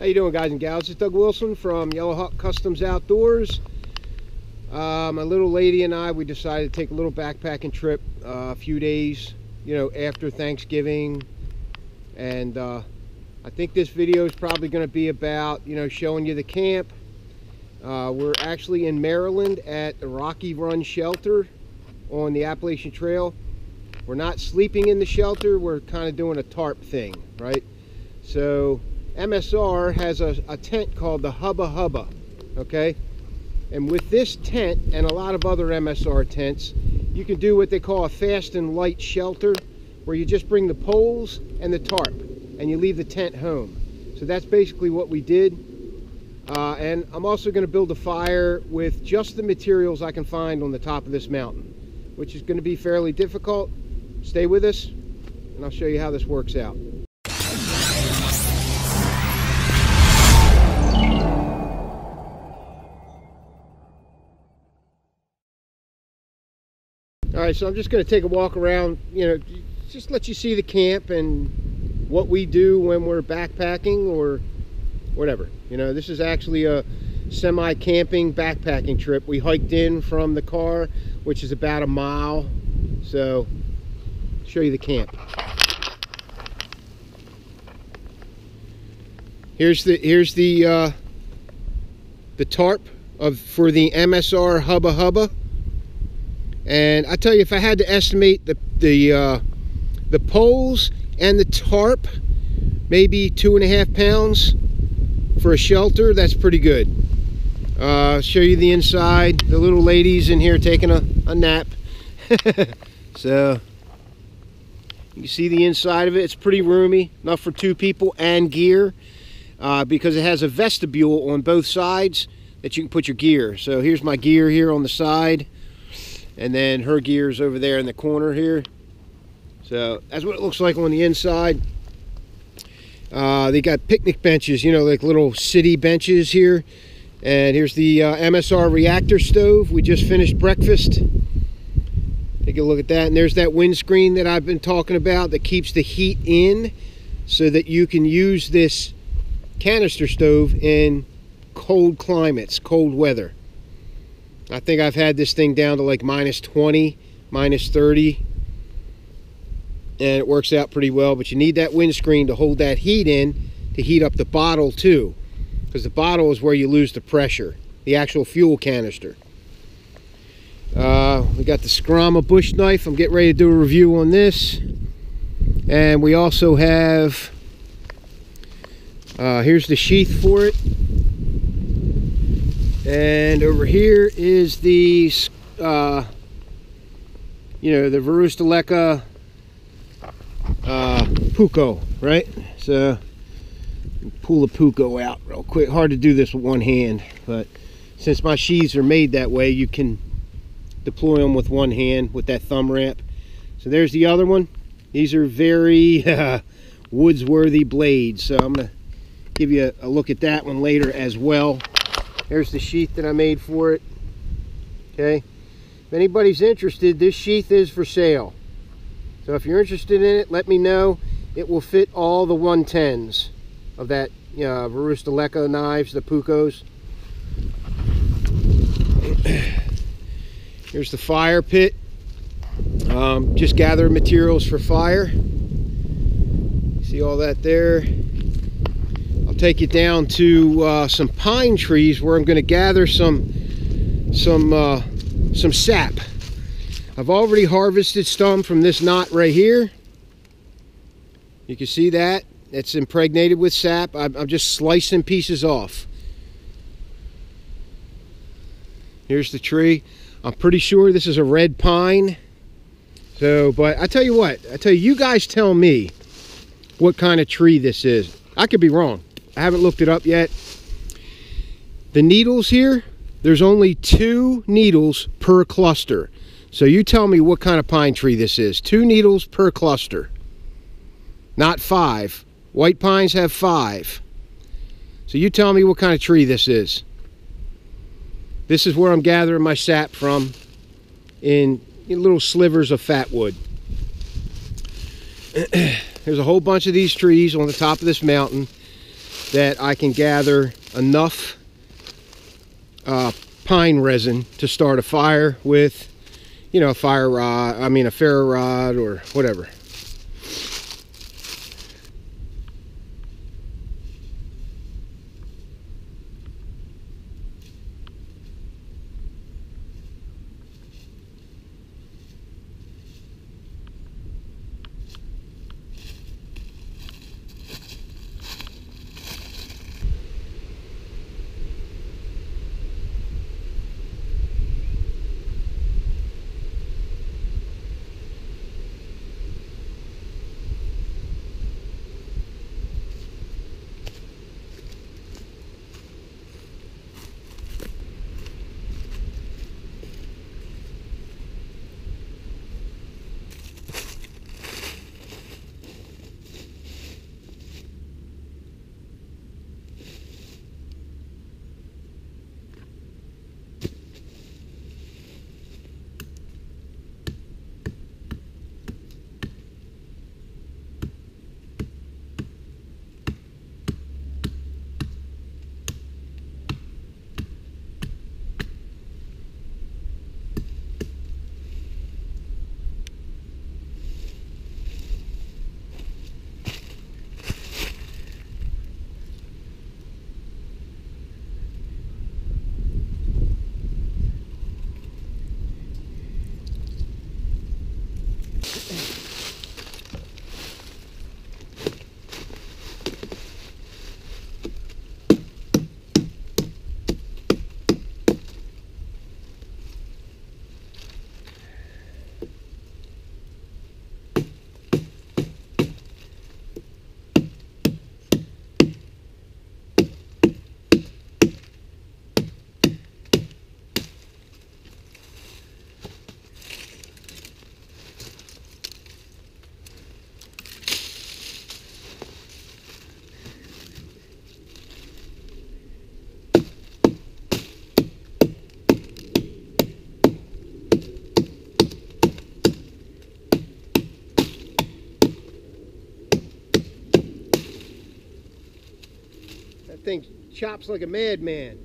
How you doing, guys and gals? It's Doug Wilson from Yellow Hawk Customs Outdoors. My little lady and I, we decided to take a little backpacking trip a few days, after Thanksgiving. And I think this video is probably going to be about, showing you the camp. We're actually in Maryland at the Rocky Run shelter on the Appalachian Trail. We're not sleeping in the shelter. We're kind of doing a tarp thing, right? So MSR has a tent called the Hubba Hubba, okay? And with this tent and a lot of other MSR tents, you can do what they call a fast and light shelter, where you just bring the poles and the tarp and you leave the tent home. So that's basically what we did. And I'm also going to build a fire with just the materials I can find on the top of this mountain, which is going to be fairly difficult. Stay with us and I'll show you how this works out. Alright, so I'm just going to take a walk around, just let you see the camp and what we do when we're backpacking or whatever. This is actually a semi-camping backpacking trip. We hiked in from the car, which is about a mile. So, I'll show you the camp. Here's the tarp for the MSR Hubba Hubba. And I tell you, if I had to estimate the poles and the tarp, maybe 2.5 pounds for a shelter, that's pretty good. Show you the inside. The little lady's in here taking a nap. So you can see the inside of it. It's pretty roomy, enough for 2 people and gear, because it has a vestibule on both sides that you can put your gear. So here's my gear here on the side, and then her gear's over there in the corner here. So that's what it looks like on the inside. They got picnic benches, like little city benches here. And here's the MSR reactor stove. We just finished breakfast. Take a look at that. And there's that windscreen that I've been talking about that keeps the heat in, so that you can use this canister stove in cold climates, cold weather. I think I've had this thing down to like -20, -30, and it works out pretty well. But you need that windscreen to hold that heat in, to heat up the bottle too, because the bottle is where you lose the pressure, the actual fuel canister. We got the Skrama bush knife. I'm getting ready to do a review on this. And we also have, here's the sheath for it. And over here is the, the Varustaleka Puukko, right? So, pull the Puukko out real quick. Hard to do this with one hand, but since my sheaths are made that way, you can deploy them with one hand with that thumb ramp. So there's the other one. These are very woods-worthy blades, so I'm going to give you a look at that one later as well. There's the sheath that I made for it. Okay, if anybody's interested, this sheath is for sale. So if you're interested in it, let me know. It will fit all the 110s of that Varustaleka knives, the Puukkos. Here's the fire pit. Just gather materials for fire. See all that there? I'll take you down to some pine trees where I'm going to gather some sap. I've already harvested some from this knot right here. You can see that. It's impregnated with sap. I'm just slicing pieces off. Here's the tree. I'm pretty sure this is a red pine. So, but I tell you what, you guys tell me what kind of tree this is. I could be wrong. I haven't looked it up yet. The needles here, there's only 2 needles per cluster. So you tell me what kind of pine tree this is. 2 needles per cluster, not 5. White pines have 5. So you tell me what kind of tree this is. This is where I'm gathering my sap from, in little slivers of fat wood. There's a whole bunch of these trees on the top of this mountain. that I can gather enough pine resin to start a fire with, you know, a fire rod, I mean a ferro rod or whatever. That thing chops like a madman.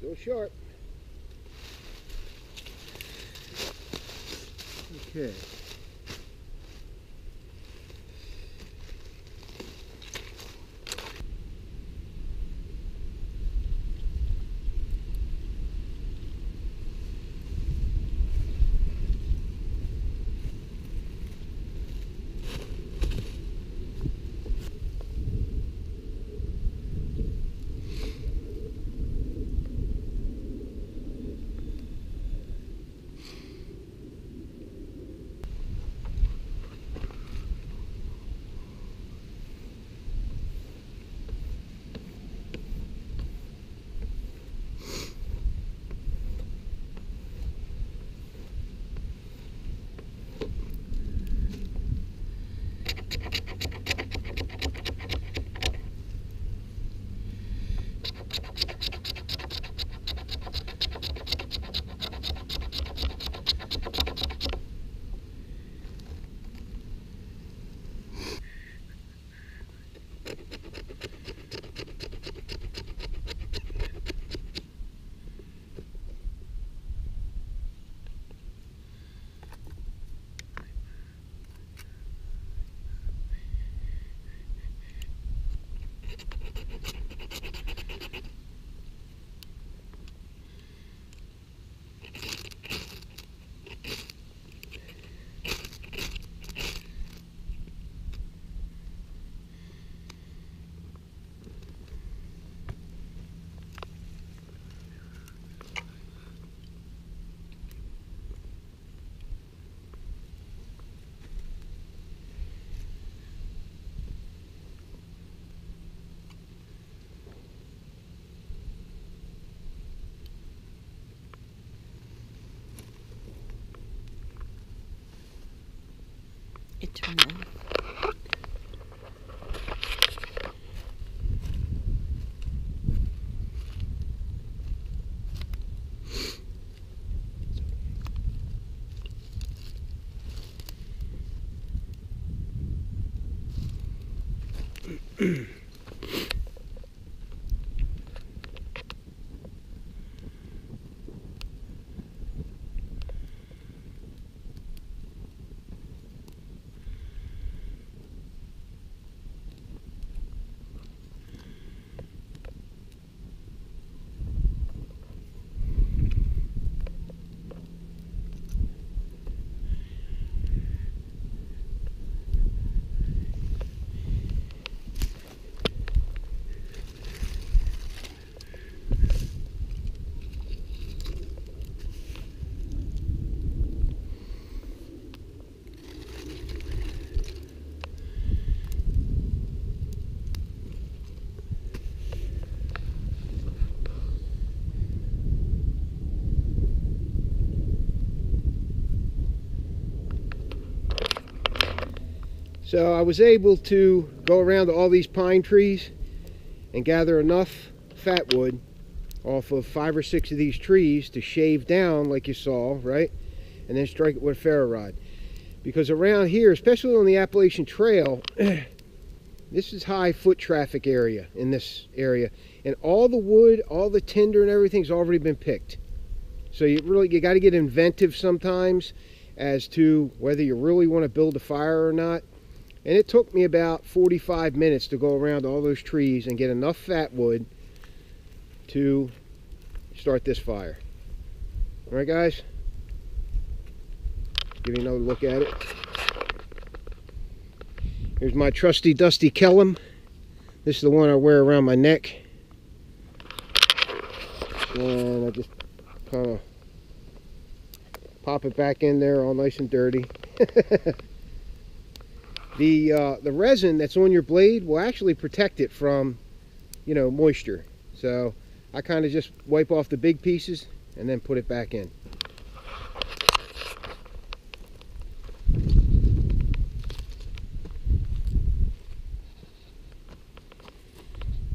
Still sharp. Okay. turn that. So I was able to go around to all these pine trees and gather enough fat wood off of 5 or 6 of these trees to shave down like you saw, right? And then strike it with a ferro rod. Because around here, especially on the Appalachian Trail, this is high foot traffic area in this area. And all the wood, all the tinder and everything's already been picked. So you got to get inventive sometimes as to whether you really want to build a fire or not. And it took me about 45 minutes to go around all those trees and get enough fat wood to start this fire. All right, guys? Give you another look at it. Here's my trusty dusty Kellum. This is the one I wear around my neck. And I just kind of pop it back in there all nice and dirty. The resin that's on your blade will actually protect it from, you know, moisture. So I kind of just wipe off the big pieces and then put it back in.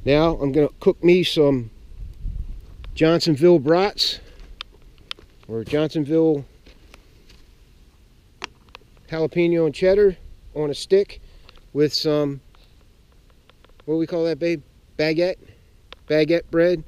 Now I'm going to cook me some Johnsonville brats, or Johnsonville jalapeno and cheddar on a stick with some, what do we call that, babe? Baguette bread.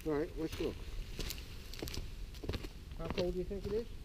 All right, let's look. How cold do you think it is?